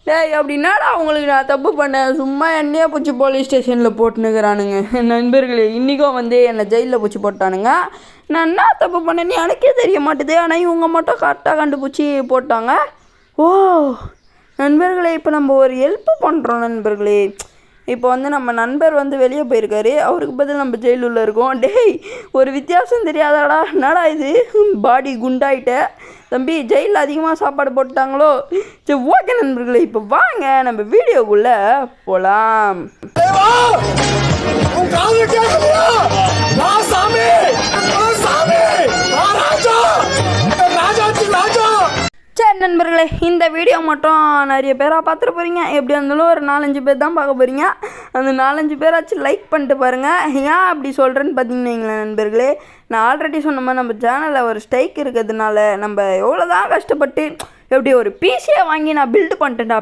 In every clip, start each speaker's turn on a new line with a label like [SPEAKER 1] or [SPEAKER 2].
[SPEAKER 1] டேய் அப்படின்னாடா அவங்களுக்கு நான் தப்பு பண்ணேன், சும்மா என்னையே பிடிச்சி போலீஸ் ஸ்டேஷனில் போட்டுனுக்கிறானுங்க. நண்பர்களே, இன்றைக்கும் வந்து என்னை ஜெயிலில் பிடிச்சி போட்டானுங்க. நான் என்ன தப்பு பண்ணேன்னு எனக்கே தெரிய மாட்டேது. ஆனால் இவங்க மட்டும் கரெக்டாக கண்டுபிடிச்சி போட்டாங்க. ஓ நண்பர்களே, இப்போ நம்ம ஒரு ஹெல்ப்பு பண்ணுறோம் நண்பர்களே. இப்போ வந்து நம்ம நண்பர் வந்து வெளியே போயிருக்காரு, அவருக்கு பதில் நம்ம ஜெயிலுள்ள இருக்கோம். டேய் ஒரு வித்தியாசம் தெரியாதாடா, என்னடா இது பாடி குண்டாயிட்ட தம்பி, ஜெயிலில் அதிகமாக சாப்பாடு போட்டுட்டாங்களோ? சரி ஓகே நண்பர்களே, இப்போ வாங்க நம்ம வீடியோக்குள்ளே போகலாம். சரி நண்பர்களே, இந்த வீடியோ மட்டும் நிறைய பேராக பார்த்துட்டு போகிறீங்க. எப்படி இருந்தாலும் ஒரு 4-5 பேர் தான் பார்க்க போகிறீங்க. அந்த 4-5 பேராச்சும் லைக் பண்ணிட்டு பாருங்கள். ஏன் அப்படி சொல்கிறேன்னு பார்த்தீங்கன்னா நண்பர்களே, நான் ஆல்ரெடி சொன்ன மாதிரி நம்ம சேனலில் ஒரு ஸ்ட்ரைக் இருக்கிறதுனால நம்ம எவ்வளோ தான் கஷ்டப்பட்டு எப்படி ஒரு பிசியை வாங்கி நான் பில்டு பண்ணிட்டேன்டா.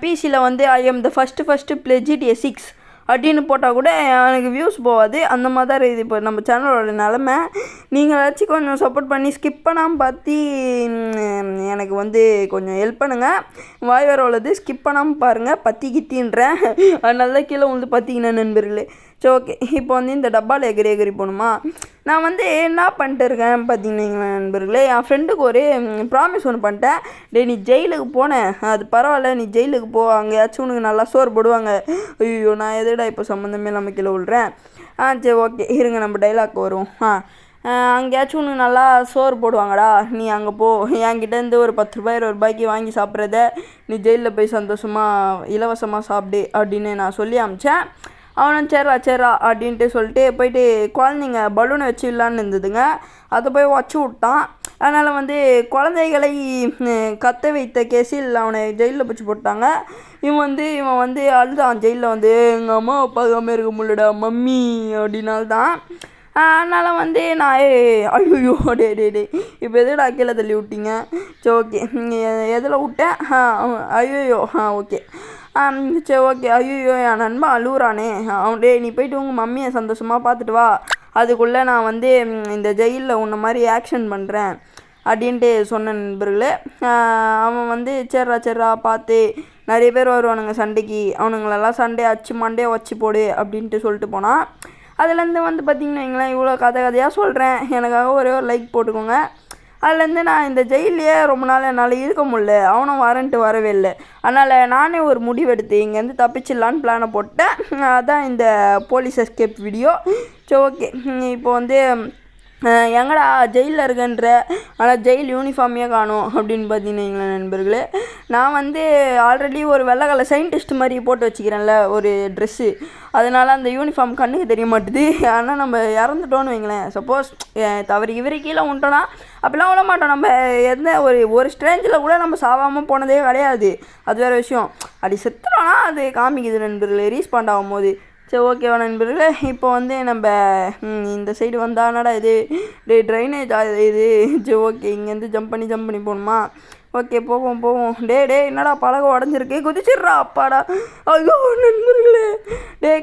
[SPEAKER 1] பிசியில் வந்து I am the first play GTA 6 அப்படின்னு போட்டால் கூட எனக்கு வியூஸ் போகாது. அந்த மாதிரி தான் இது இப்போ நம்ம சேனலோட நிலமை. நீங்கள் ஏதாச்சும் கொஞ்சம் சப்போர்ட் பண்ணி ஸ்கிப் பண்ணாமல் பார்த்து எனக்கு வந்து கொஞ்சம் ஹெல்ப் பண்ணுங்கள். வாய் வர உள்ளது ஸ்கிப் பண்ணாமல் பாருங்கள், பற்றிக்கிட்டின்றேன். அதனால தான் கீழே வந்து பார்த்திங்கன்னா நண்பர்களே. சரி ஓகே, இப்போ வந்து இந்த டப்பாவில் எகிரி போகணுமா? நான் வந்து என்ன பண்ணிட்டு இருக்கேன் பார்த்தீங்கன்னா நண்பர்களே, என் ஃப்ரெண்டுக்கு ஒரு ப்ராமிஸ் ஒன்று பண்ணிட்டேன். டே நீ ஜெயிலுக்கு போனேன், அது பரவாயில்ல, நீ ஜெயிலுக்கு போ, அங்கேயாச்சும் உனக்கு நல்லா சோறு போடுவாங்க. ஐயோ நான் எதுடா இப்போ சம்மந்தமே நம்ம கீழே விழுறேன். சரி ஓகே இருங்க, நம்ம டைலாக் வரும். அங்கேயாச்சும் உனக்கு நல்லா சோறு போடுவாங்கடா, நீ அங்கே போ, என்கிட்டேருந்து ஒரு 10 ரூபாய் 20 ரூபாய்க்கு வாங்கி சாப்பிட்றத நீ ஜெயிலில் போய் சந்தோஷமாக இலவசமாக சாப்பிடு அப்படின்னு நான் சொல்லி அமிச்சேன். அவனும் சரிரா அப்படின்ட்டு சொல்லிட்டு போயிட்டு குழந்தைங்க பலூனை வச்சு விடலான்னு இருந்ததுங்க, அதை போய் வச்சு விட்டான். அதனால் வந்து குழந்தைகளை கத்த வைத்த கேஸில் அவனை ஜெயிலில் பிடிச்சி போட்டாங்க. இவன் வந்து அழுதான் ஜெயிலில் வந்து, எங்கள் அம்மா அப்பாக்காமல் இருக்க முடியலடா மம்மி அப்படின்னால்தான். அதனால் வந்து நான் ஐயோ டே இப்போ எதுடா கீழே தள்ளி விட்டீங்க? சரி ஓகே, எதில் விட்டேன்? ஐயோ ஓகே சரி ஓகே. ஐயோ என் நண்பன் அழுகுறானே, அவன்டே நீ போயிட்டு உங்கள் மம்மியை சந்தோஷமாக பார்த்துட்டு வா, அதுக்குள்ளே நான் வந்து இந்த ஜெயிலில் உன்ன மாதிரி ஆக்ஷன் பண்ணுறேன் அப்படின்ட்டு சொன்ன நண்பர்களே. அவன் வந்து சரிரா பார்த்து நிறைய பேர் வருவானுங்க சண்டைக்கு, அவனுங்களெல்லாம் சண்டே மண்டே வச்சு போடு அப்படின்ட்டு சொல்லிட்டு போனான். அதுலேருந்து வந்து பார்த்திங்கன்னா வைங்களேன், இவ்வளோ கதையாக சொல்கிறேன், எனக்காக ஒரே ஒரு லைக் போட்டுக்கோங்க. அதுலேருந்து நான் இந்த ஜெயிலே ரொம்ப நாள் என்னால் இருக்க முடியல, அவனும் வரன்ட்டு வரவே இல்லை. அதனால் நானே ஒரு முடிவெடுத்து இங்கேருந்து தப்பிச்சிடலான்னு பிளானை போட்டேன். அதான் இந்த போலீஸ் எஸ்கேப் வீடியோ. சரி ஓகே, இப்போ வந்து எங்கடா ஜெயிலில் இருக்கன்ற, ஆனால் ஜெயில் யூனிஃபார்மையே காணும் அப்படின்னு பார்த்தீங்கன்னா நண்பர்களே, நான் வந்து ஆல்ரெடி ஒரு வெள்ளை கலர் சயின்டிஸ்ட் மாதிரி போட்டு வச்சுக்கிறேன்ல ஒரு ட்ரெஸ்ஸு, அதனால் அந்த யூனிஃபார்ம் கண்ணுக்கு தெரிய மாட்டுது. ஆனால் நம்ம இறந்துட்டோன்னு வைங்களேன், சப்போஸ் தவறு இவரை கீழே விட்டோன்னா அப்படிலாம் விட மாட்டோம். நம்ம எந்த ஒரு ஸ்ட்ரேஞ்சில் கூட நம்ம சாவாமல் போனதே கிடையாது, அது வேறு விஷயம். அப்படி செத்துட்டோன்னா அது காமிக்குது நண்பர்களே ரீஸ்பாண்ட் ஆகும் போது. சரி ஓகேவா நண்பர்களே, இப்போ வந்து நம்ம இந்த சைடு வந்தானடா இது ட்ரைனேஜ் இது. சரி ஓகே, இங்கேருந்து ஜம்ப் பண்ணி போகணுமா? ஓகே போவோம். டே என்னடா பழகம் உடஞ்சிருக்கு, குதிச்சிட்றா அப்பாடா. ஐயோ நண்பர்களே,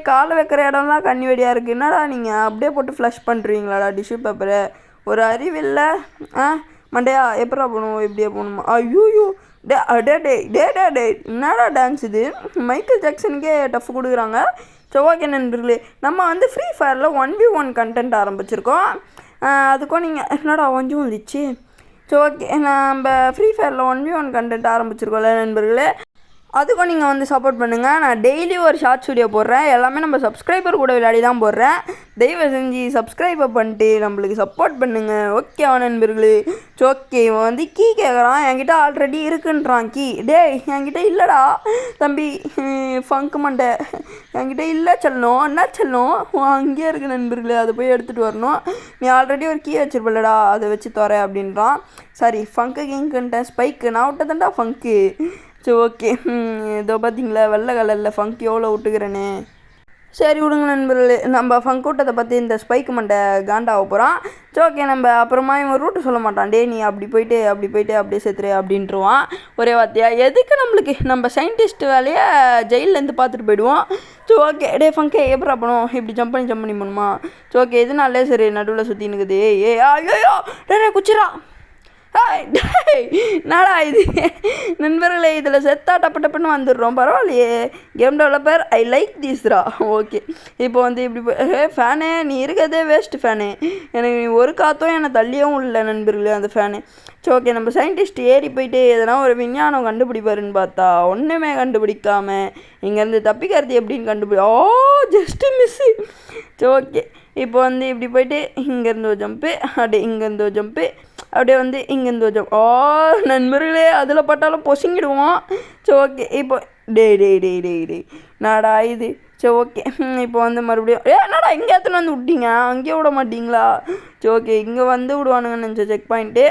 [SPEAKER 1] காலை வைக்கிற இடம்லாம் கண்ணி வெடியாக இருக்குது. என்னடா நீங்கள் அப்படியே போட்டு ஃப்ளஷ் பண்ணுறீங்களாடா டிஷ்யூ பேப்பரை? ஒரு அறிவில்லை மண்டையா? எப்படா போகணும், எப்படியா போகணுமா? ஐயோயோ டே என்னடா டான்ஸ் இது? மைக்கேல் ஜாக்சனுக்கே டஃப் கொடுக்குறாங்க. ஸோ ஓகே நண்பர்களே, நம்ம வந்து ஃப்ரீ ஃபயரில் 1v1 கண்டென்ட் ஆரம்பிச்சிருக்கோம். அதுக்கும் நீங்கள் என்னடா கொஞ்சம் வந்துச்சு. ஸோ ஓகே, நம்ம ஃப்ரீ ஃபயரில் 1v1 கண்டென்ட் ஆரம்பிச்சிருக்கோம்ல நண்பர்களே, அதுக்கும் நீங்கள் வந்து சப்போர்ட் பண்ணுங்கள். நான் டெய்லி ஒரு ஷார்ட்ஸ் வீடியோ போடுறேன், எல்லாமே நம்ம சப்ஸ்கிரைபர் கூட விளையாடி தான் போடுறேன். தயவு செஞ்சு சப்ஸ்கிரைபை பண்ணிட்டு நம்மளுக்கு சப்போர்ட் பண்ணுங்கள். ஓகேவா நண்பர்களே? ஓகே, இவன் வந்து கீ கேட்குறான், என்கிட்ட ஆல்ரெடி இருக்குன்றான் கீ. என்கிட்ட இல்லைடா தம்பி ஃபங்கு மண்டை, என்கிட்ட இல்லை செல்லணும். என்ன செல்லணும் அங்கேயே இருக்குது நண்பர்களே, அதை போய் எடுத்துகிட்டு வரணும். நீ ஆல்ரெடி ஒரு கீ வச்சிருப்பலடா, அதை வச்சு தர அப்படின்றான். சாரி ஃபங்கு கிங்குன்ட்டேன், ஸ்பைக்கு நான் விட்டதாண்டா ஃபங்கு. சரி ஓகே, இதோ பார்த்தீங்களா வெள்ளை கலரில் ஃபங்க் எவ்வளோ விட்டுக்கிறேனே. சரி விடுங்க நண்பர்களே, நம்ம ஃபங்க் விட்டதை பற்றி இந்த ஸ்பைக்கு மண்டை காண்டாக போகிறான். சரி ஓகே, நம்ம அப்புறமா இவன் ரூட்டு சொல்ல மாட்டான். நீ அப்படி போயிட்டு அப்படியே சேர்த்துரு அப்படின்ட்டுருவான் ஒரே வார்த்தையா. எதுக்கு நம்மளுக்கு நம்ம சயின்டிஸ்ட் வேலையை ஜெயிலேருந்து பார்த்துட்டு போயிடுவோம். சரி ஓகே, ஃபங்கே எப்படா போகணும், இப்படி ஜம்ப் பண்ணி போகணுமா? சரி ஓகே, எதுனாலே சரி நடுவில் சுற்றி நிற்குது. ஐயோ குச்சிரா. என்னடா இது நண்பர்களே, இதில் செத்தா டப்புன்னு வந்துடுறோம். பரவாயில்லையே, கேம் டெவலப்பர் ஐ லைக் திஸ்ரா. ஓகே, இப்போ வந்து இப்படி ஃபேனு நீ இருக்கிறதே வேஸ்ட்டு ஃபேனு, எனக்கு நீ ஒரு காற்றும் என்னை தள்ளியும் இல்லை நண்பர்களே அந்த ஃபேனு. சரி ஓகே, நம்ம சயின்டிஸ்ட் ஏறி போயிட்டு எதனா ஒரு விஞ்ஞானம் கண்டுபிடிப்பாருன்னு பார்த்தா ஒன்றுமே கண்டுபிடிக்காம இங்கேருந்து தப்பிக்கிறது எப்படின்னு ஜஸ்ட்டு மிஸ்ஸு. சரி ஓகே, இப்போ வந்து இப்படி போயிட்டு இங்கேருந்து ஒரு ஜம்ப்பு, அப்படியே இங்கேருந்து ஒரு ஜம்ப்பு, அப்படியே வந்து இங்கேருந்து ஒரு ஜம்ப். நண்பர்களே, அதில் பட்டாலும் பொசுங்கிடுவோம். சரி ஓகே, இப்போ டே நாடா இது. சரி ஓகே, இப்போ வந்து மறுபடியும் என்னடா இங்கே எத்தனை வந்து விட்டீங்க, அங்கேயே விட மாட்டிங்களா? சரி ஓகே, இங்கே வந்து விடுவானுங்கன்னு நினச்ச செக் பாயிண்ட்டு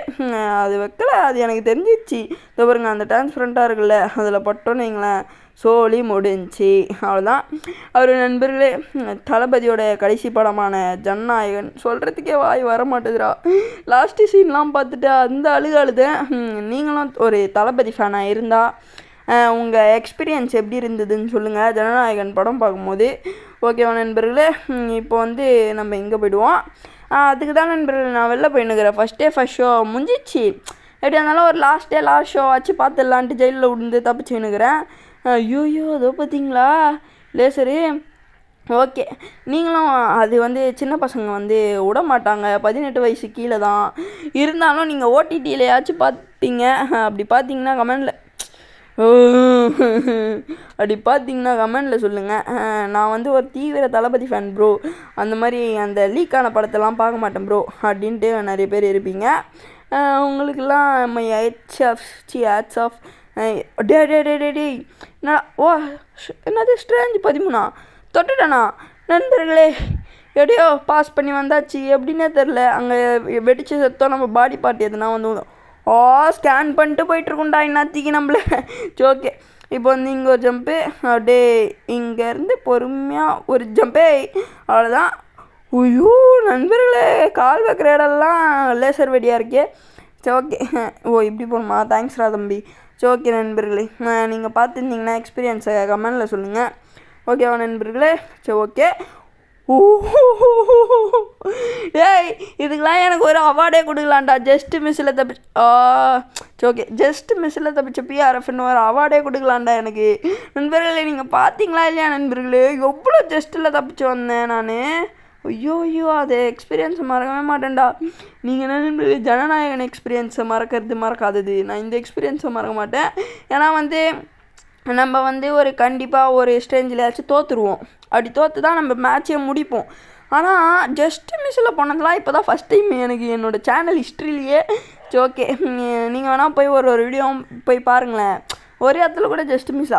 [SPEAKER 1] அது வைக்கல, அது எனக்கு தெரிஞ்சிச்சு. இதோ பாருங்க, அந்த டிரான்ஸ்பரண்ட்டாக இருக்குல்ல, அதில் பட்டோன்னு வைங்களேன், சோலி முடிஞ்சு. அவ்வளோதான். அவர் நண்பர்களே, தளபதியோட கடைசி படமான ஜனநாயகன் சொல்கிறதுக்கே வாய் வர மாட்டேதுரா. லாஸ்ட்டு சீன்லாம் பார்த்துட்டு அந்த அழுதேன். நீங்களும் ஒரு தளபதி ஃபேனாக இருந்தால் உங்கள் எக்ஸ்பீரியன்ஸ் எப்படி இருந்ததுன்னு சொல்லுங்கள் ஜனநாயகன் படம் பார்க்கும்போது. ஓகேவா நண்பர்களே, இப்போ வந்து நம்ம இங்கே போய்டுவோம். அதுக்கு தான் நண்பர்கள் நான் வெளில போயின்னுக்கிறேன். ஃபஸ்ட் ஷோ முடிஞ்சிச்சு. எப்படி இருந்தாலும் ஒரு லாஸ்ட் ஷோ ஆச்சு பார்த்துடலான்ட்டு ஜெயிலில் விழுந்து தப்பிச்சுன்னுக்கிறேன். ஐயோயோ, அதோ பார்த்தீங்களா லேசரு. ஓகே, நீங்களும் அது வந்து சின்ன பசங்க வந்து விட மாட்டாங்க, 18 வயசு கீழே தான் இருந்தாலும் நீங்கள் ஓடிடியிலையாச்சும் பார்ப்பீங்க. அப்படி பார்த்தீங்கன்னா கமெண்டில் சொல்லுங்கள். நான் வந்து ஒரு தீவிர தளபதி ஃபேன் ப்ரோ, அந்த மாதிரி அந்த லீக்கான படத்தெல்லாம் பார்க்க மாட்டேன் ப்ரோ அப்படின்ட்டு நிறைய பேர் இருப்பீங்க. உங்களுக்கெல்லாம் மை ஹேட்ஸ் ஆஃப். டே என்னடா என்னது ஸ்ட்ரேஞ்ச் 13 தொட்டுட்டேண்ணா நண்பர்களே. எப்படியோ பாஸ் பண்ணி வந்தாச்சு, எப்படின்னே தெரில. அங்கே வெடிச்சு செத்தோம், நம்ம பாடி பார்ட் எதுனா வந்து ஸ்கேன் பண்ணிட்டு போயிட்டுருக்குண்டா இன்னத்திக்கு நம்மள. சரி ஓகே, இப்போ வந்து இங்கே ஒரு ஜம்ப்பு, அப்படியே இங்கேருந்து பொறுமையாக ஒரு ஜம்பே, அவ்வளோதான். ஐயோ நண்பர்களே, கால் வைக்கிற இடம்லாம் லேசர் வெடியாக இருக்கே. சரி ஓகே, இப்படி போகணுமா? தேங்க்ஸ்ரா தம்பி. சரி ஓகே நண்பர்களே, நீங்கள் பார்த்துருந்தீங்கன்னா எக்ஸ்பீரியன்ஸை கமெண்டில் சொல்லுங்கள். ஓகேவா நண்பர்களே? சரி ஓகே. ஏய், இதுக்கெலாம் எனக்கு ஒரு அவார்டே கொடுக்கலான்டா. ஜஸ்ட்டு மிஸ்ஸில் தப்பிச்ச பிஆர்எஃப்னு ஒரு அவார்டே கொடுக்கலான்டா எனக்கு. நண்பர்களே, நீங்கள் பார்த்தீங்களா இல்லையா நண்பர்களே, எவ்வளோ ஜஸ்ட்டில் தப்பிச்சு வந்தேன் நான். ஐயோ அது எக்ஸ்பீரியன்ஸை மறக்கவே மாட்டேன்டா. நீங்கள் என்ன நண்பர்களே, ஜனநாயகன் எக்ஸ்பீரியன்ஸை மறக்காதது, நான் இந்த எக்ஸ்பீரியன்ஸை மறக்க மாட்டேன். ஏன்னா வந்து நம்ம வந்து கண்டிப்பாக ஒரு ஸ்டேஜில் தோற்றுருவோம். அப்படி தோற்று தான் நம்ம மேட்சே முடிப்போம். ஆனால் ஜஸ்ட்டு மிஸ்ஸில் போனதெல்லாம் இப்போ தான் ஃபஸ்ட் டைம் எனக்கு என்னோடய சேனல் ஹிஸ்ட்ரியிலேயே. சரி ஓகே, நீங்கள் வேணால் போய் ஒரு வீடியோ போய் பாருங்களேன். ஒரே இடத்துல கூட ஜஸ்ட்டு மிஸ்.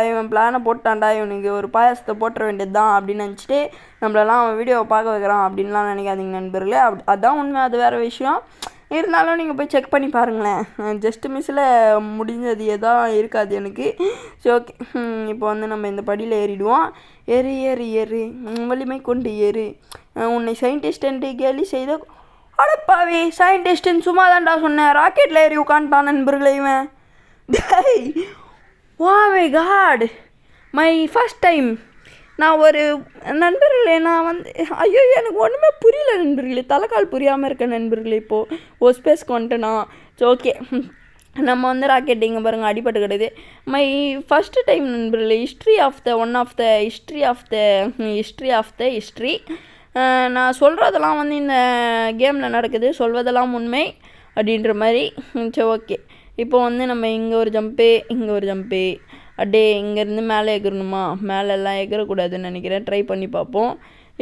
[SPEAKER 1] இவன் பிளானை போட்டான்டா, இவனுக்கு ஒரு பாயாசத்தை போட்டுற வேண்டியது தான் அப்படின்னு நினச்சிட்டு நம்மளெல்லாம் அவன் வீடியோவை பார்க்க வைக்கிறான் அப்படின்லாம் நினைக்காதீங்க நண்பர்களே. அதுதான் உண்மை, அது வேறு விஷயம். இருந்தாலும் நீங்கள் போய் செக் பண்ணி பாருங்களேன். ஜஸ்ட்டு மிஸ்ஸில் முடிஞ்சது எதாவது இருக்காது எனக்கு. சரி ஓகே, இப்போ வந்து நம்ம இந்த படியில் ஏறிடுவோம். ஏறு வலிமை கொண்டு ஏறு, உன்னை சயின்டிஸ்டன்ட்டு கேலி செய்த அடப்பாவே. சயின்டிஸ்ட்டுன்னு சும்மா தான்டா சொன்னேன், ராக்கெட்டில் ஏறி உட்காந்துட்டான் நண்பர்களே இவன். My God, my first time. நான் ஒரு நண்பர்களே, நான் வந்து எனக்கு ஒன்றுமே புரியல நண்பர்களே, தலைக்கால் புரியாமல் இருக்க நண்பர்களே. இப்போது ஸ்பேஸ்க்கு வந்துட்டேனா? சரி ஓகே, நம்ம வந்து ராக்கெட் இங்கே பாருங்கள் அடிபட்டு கிடக்குது. மை ஃபஸ்ட்டு டைம் நண்பர்களே. History of the history. நான் சொல்கிறதெல்லாம் வந்து இந்த கேமில் நடக்குது, சொல்வதெல்லாம் உண்மை அப்படின்ற மாதிரி. சரி ஓகே, இப்போ வந்து நம்ம இங்கே ஒரு ஜம்ப்பு, அப்படியே இங்கேருந்து மேலே எகிறணுமா? மேலெல்லாம் எகிறக்கூடாதுன்னு நினைக்கிறேன். ட்ரை பண்ணி பார்ப்போம்.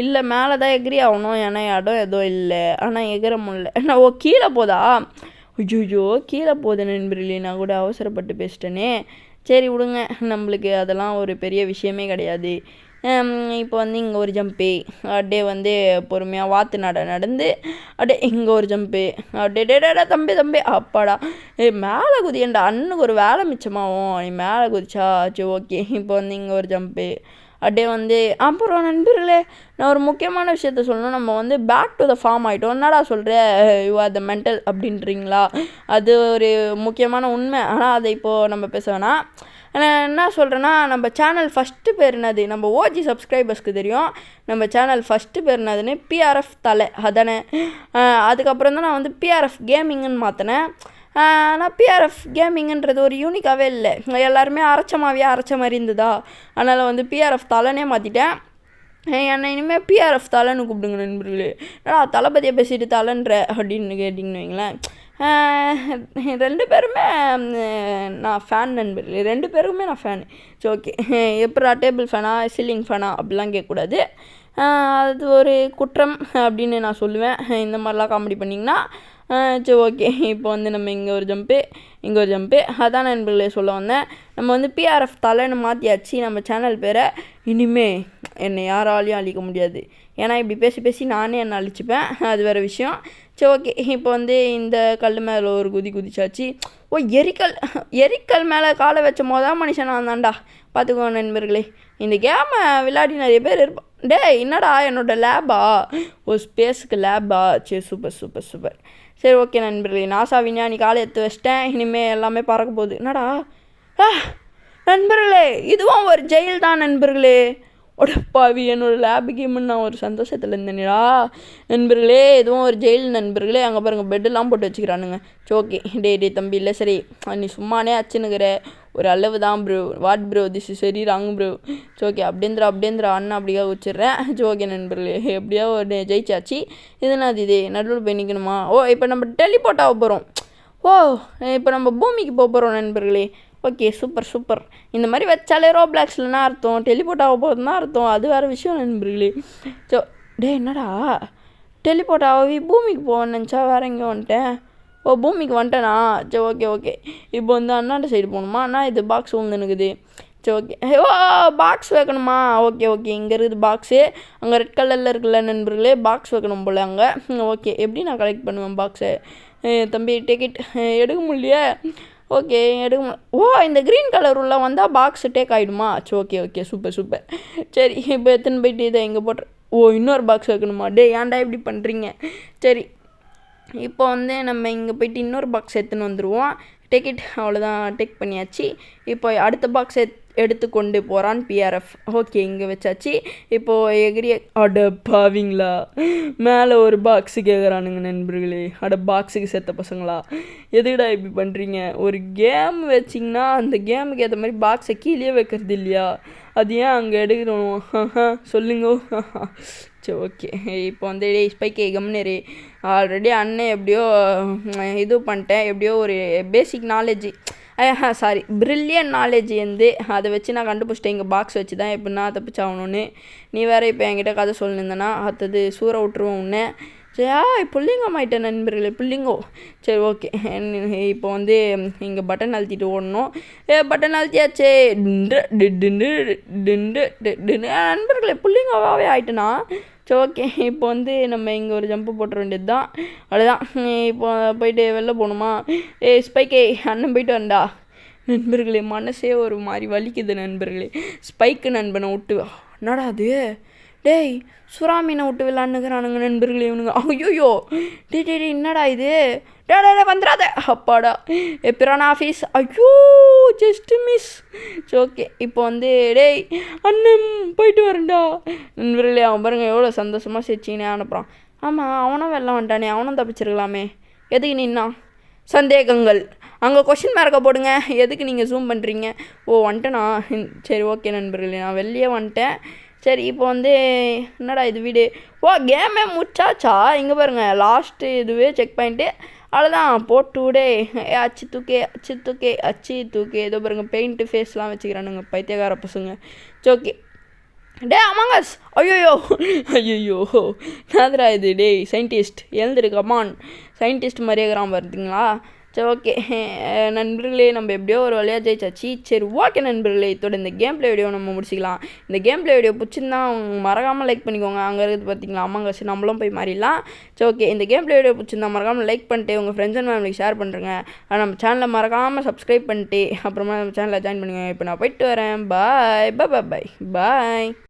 [SPEAKER 1] இல்லை, மேலே தான் எகிரி ஆகணும், ஏன்னா இடம் எதுவும் இல்லை. ஆனால் எகிற முடியல. நான் கீழே போதா? ஐயோ கீழே போகுது நண்பர்களே, நான் கூட அவசரப்பட்டு பேசிட்டேனே. சரி விடுங்க, நம்மளுக்கு அதெல்லாம் ஒரு பெரிய விஷயமே கிடையாது. இப்போ வந்து இங்கே ஒரு ஜம்ப்பு, அப்படியே வந்து பொறுமையாக வாத்து நடந்து அப்படியே இங்கே ஒரு ஜம்ப்பு, அப்படியே தம்பி அப்பாடா மேலே குதியண்டா, அண்ணுக்கு ஒரு வேலை மிச்சமாகும், நீ மேலே குதிச்சா. சரி ஓகே, இப்போ வந்து இங்கே ஒரு ஜம்ப்பு, அப்படியே வந்து அப்புறம் நண்பர்களே, நான் ஒரு முக்கியமான விஷயத்த சொல்லணும். நம்ம வந்து பேக் டு த ஃபார்ம் ஆகிட்டோம். என்னடா சொல்கிற, யூ ஆர் த மென்டல் அப்படின்றீங்களா? அது ஒரு முக்கியமான உண்மை. ஆனால் அதை இப்போது நம்ம பேச வேணாம். நான் என்ன சொல்கிறேன்னா, நம்ம சேனல் ஃபஸ்ட்டு பேர் என்னது, நம்ம ஓஜி சப்ஸ்கிரைபர்ஸ்க்கு தெரியும் நம்ம சேனல் ஃபஸ்ட்டு பேர் என்னதுன்னு. பிஆர்எஃப் தலை அதானே. அதுக்கப்புறம் தான் நான் வந்து பிஆர்எஃப் கேமிங்குன்னு மாற்றினேன். ஆனால் பிஆர்எஃப் கேமிங்ன்றது ஒரு யூனிக்காகவே இல்லை, எல்லாருமே அரைச்ச மாதிரி இருந்ததா, அதனால் வந்து பிஆர்எஃப் தலைனே மாற்றிட்டேன். என்னை இனிமேல் பிஆர்எஃப் தலைன்னு கூப்பிடுங்க நண்பர்களே. தளபதியை பேசிட்டு தலைன்ற அப்படின்னு கேட்டிங்கன்னு வைங்களேன். 2 பேருமே நான் ஃபேன் நண்பர்களே, 2 பேருக்குமே நான் ஃபேனு. சரி ஓகே, எப்படா டேபிள் ஃபேனா சீலிங் ஃபேனா அப்படிலாம் கேட்கக்கூடாது, அது ஒரு குற்றம் அப்படின்னு நான் சொல்லுவேன். இந்த மாதிரிலாம் காமெடி பண்ணிங்கன்னா சரி ஓகே. இப்போ வந்து நம்ம இங்கே ஒரு ஜம்ப்பு அதான் நண்பர்களே சொல்ல வந்தேன். நம்ம வந்து பிஆர்எஃப் தலைன்னு மாற்றியாச்சு நம்ம சேனல் பேரை. இனிமே என்னை யாராலையும் அழிக்க முடியாது, ஏன்னா இப்படி பேசி நானே என்னை அழிச்சிப்பேன், அது வேறு விஷயம். சரி ஓகே, இப்போ வந்து இந்த கல் மேலே ஒரு குதிச்சாச்சு. எரிக்கல் மேலே காலை வச்ச மொதல் மனுஷன் நான் தான்டா, பார்த்துக்கோ நண்பர்களே. இந்த கேமை விளையாடி நிறைய பேர் இருப்பான். என்னடா என்னோடய லேபா, ஒரு ஸ்பேஸுக்கு லேபா, சரி சூப்பர். சரி ஓகே நண்பர்களே, நாசா விஞ்ஞானி காலை எடுத்து வச்சிட்டேன், இனிமேல் எல்லாமே பறக்க போகுது. என்னடா நண்பர்களே, இதுவும் ஒரு ஜெயில் தான் நண்பர்களே. ஒடப்பாவி, என்னோடய லேபு கேமுன்னு நான் ஒரு சந்தோஷத்தில் இருந்தேனேடா நண்பர்களே. எதுவும் ஒரு ஜெயில் நண்பர்களே. அங்கே பாருங்கள் பெட்டெல்லாம் போட்டு வச்சுக்கிறானுங்க. ஓகே டே தம்பி, இல்லை சரி நீ சும்மானே அச்சுன்னுக்கிற, ஒரு அளவு தான் bro, what bro this is சரி ராங் ப்ரோ. ஓகே அப்படின்ற அண்ணன் அப்படியே வச்சிடுறேன். ஓகே நண்பர்களே, எப்படியோ ஒரு ஜெயிச்சாச்சு. இது நடுவில் போய் நிற்கணுமா? இப்போ நம்ம டெலிபோர்ட் ஆக போகிறோம். இப்போ நம்ம பூமிக்கு போக போகிறோம் நண்பர்களே. Okay super. இந்த மாதிரி வச்சாலே ரோப்ளாக்ஸ்லன்னா அர்த்தம் டெலிபோர்ட் ஆக போகுதுன்னா அர்த்தம், அது வேறு விஷயம் நண்பர்களே. ஸோ என்னடா டெலிபோர்ட் ஆகி பூமிக்கு போவேன்னு நினச்சா வேறு எங்கே வந்துட்டேன். பூமிக்கு வந்துட்டேனா? சரி ஓகே. இப்போ வந்து அண்ணாண்ட சைடு போகணுமா? அண்ணா இது பாக்ஸ் வந்துனுக்குது. சரி ஓகே. பாக்ஸ் வைக்கணுமா? ஓகே இங்கே இருக்குது பாக்ஸு, அங்கே ரெட் கலரில் இருக்குல்ல நண்பர்களே, பாக்ஸ் வைக்கணும் போல் அங்கே. ஓகே, எப்படி நான் கலெக்ட் பண்ணுவேன் பாக்ஸை? தம்பி டிக்கெட் எடுக்க முடியலையே. ஓகே எடுக்க இந்த க்ரீன் கலர் உள்ள வந்தால் பாக்ஸ் டேக் ஆகிடுமா? சரி ஓகே சூப்பர். சரி இப்போ எத்தனை போயிட்டு இதை எங்கே போட்டுற? இன்னொரு பாக்ஸ் வைக்கணுமா? ஏன்டா இப்படி பண்ணுறீங்க? சரி இப்போ வந்து நம்ம இங்கே போய்ட்டு இன்னொரு பாக்ஸ் எடுத்துன்னு வந்துடுவோம். டிக்கெட் அவ்வளோதான், டேக் பண்ணியாச்சு. இப்போ அடுத்த பாக்ஸ் எடுத்து கொண்டு போகிறான் பிஆர்எஃப். ஓகே இங்கே வச்சாச்சு. இப்போது எகிரிய பாவிங்களா, மேலே ஒரு பாக்ஸு கேட்குறானுங்க நண்பர்களே. பாக்ஸுக்கு சேர்த்த பசங்களா, எதுடா இப்படி பண்ணுறீங்க? ஒரு கேம் வச்சிங்கன்னா அந்த கேமுக்கு ஏற்ற மாதிரி பாக்ஸை கீழே வைக்கிறது இல்லையா? அது ஏன் அங்கே எடுக்கிறோம் சொல்லுங்க. சரி ஓகே, இப்போ வந்து ஸ்பைக்கே கம்னரு ஆல்ரெடி அண்ணன் எப்படியோ இது பண்ணிட்டேன், எப்படியோ ஒரு பேசிக் நாலேஜ் பிரில்லியன்ட் நாலேஜ் வந்து அதை வச்சு நான் கண்டுபிடிச்சிட்டேன். இங்கே பாக்ஸ் வச்சு தான் எப்படின்னா தப்பிச்சாகணுன்னு. நீ வேறு இப்போ என்கிட்ட கதை சொல்லியிருந்தேன்னா அடுத்தது சூற விட்டுருவோம் உன்னை. சரி புள்ளிங்கம் ஆகிட்டேன் நண்பர்களே, புள்ளிங்கோ. சரி ஓகே, இப்போ வந்து இங்கே பட்டன் அழுத்திட்டு ஓடணும். பட்டன் அழுத்தியாச்சே, நண்பர்களே புள்ளிங்கோவாகவே ஆகிட்டேனா? சரி ஓகே, இப்போ வந்து நம்ம இங்கே ஒரு ஜம்ப்பு போட்டுற வேண்டியது தான், அவ்வளோதான். இப்போ போயிட்டு வெளில போகணுமா? ஸ்பைக்கே அண்ணன் போயிட்டு வந்தா நண்பர்களே, மனசே ஒரு மாதிரி வலிக்குது நண்பர்களே. ஸ்பைக்கு நண்பனை விட்டு என்னடா அது, சுறாமீனை விட்டு விளாண்டுக்கிறானுங்க நண்பர்களே இவனுங்க. ஐயோ என்னடா இது, வந்துடாத அப்பாடா எப்பரான ஆஃபீஸ். ஐயோ ஜஸ்ட்டு மிஸ். சரி ஓகே, இப்போ வந்து அண்ணன் போயிட்டு வரேன்டா நண்பர்களே. அவன் பாருங்க எவ்வளோ சந்தோஷமாக சிரிச்சிங்கன்னே அனுப்புகிறான். ஆமாம் அவனும் வெளில வந்துட்டானே, அவனும் தப்பிச்சிருக்கலாமே, எதுக்கு நின்னா? சந்தேகங்கள் அங்கே கொஷின் மார்க்கை போடுங்க, எதுக்கு நீங்கள் ஜூம் பண்ணுறீங்க? வந்துட்டேனா? சரி ஓகே நண்பர்களே, நான் வெளியே வந்துட்டேன். சரி இப்போ வந்து என்னடா இது வீடு? கேமே முடிச்சாச்சா? இங்கே பாருங்கள் லாஸ்ட்டு இதுவே செக் பாயிண்ட்டு, அவ்வளோதான் போட்டு விடே. அச்சு தூக்கே ஏதோ பாருங்கள் பெயிண்ட்டு ஃபேஸ்லாம் வச்சுக்கிறானுங்க பைத்தியக்கார பசங்க. ஓகே அமாங்கஸ். ஐயோ நாதரா இது சயின்டிஸ்ட் எழுந்துரு கமான், சயின்டிஸ்ட் மாதிரியே இருக்கிறான் பார்த்தீங்களா? சரி ஓகே நண்பர்களே, நம்ம எப்படியோ ஒரு வழியாக ஜெயிச்சாச்சு. சரி ஓகே நண்பர்களே, இதோட இந்த கேம் பிளே வீடியோ நம்ம முடிச்சிக்கலாம். இந்த கேம் பிளே வீடியோ பிடிச்சிருந்தா மறக்காமல் லைக் பண்ணிக்கோங்க. அங்கே இருக்குது பார்த்தீங்களா அம்மாங்க, நம்மளும் போய் மாறிடலாம். சரி ஓகே, இந்த கேம் பிளே வீடியோ பிடிச்சிருந்தா மறக்காமல் லைக் பண்ணிட்டு உங்கள் ஃப்ரெண்ட்ஸ் அண்ட் ஃபேமிலிக்கு ஷேர் பண்ணுறேங்க. நம்ம சேனலை மறக்காமல் சப்ஸ்கிரைப் பண்ணிட்டு அப்புறமா நம்ம சேனலில் ஜாயின் பண்ணுங்க. இப்போ நான் போயிட்டு வரேன். பாய்.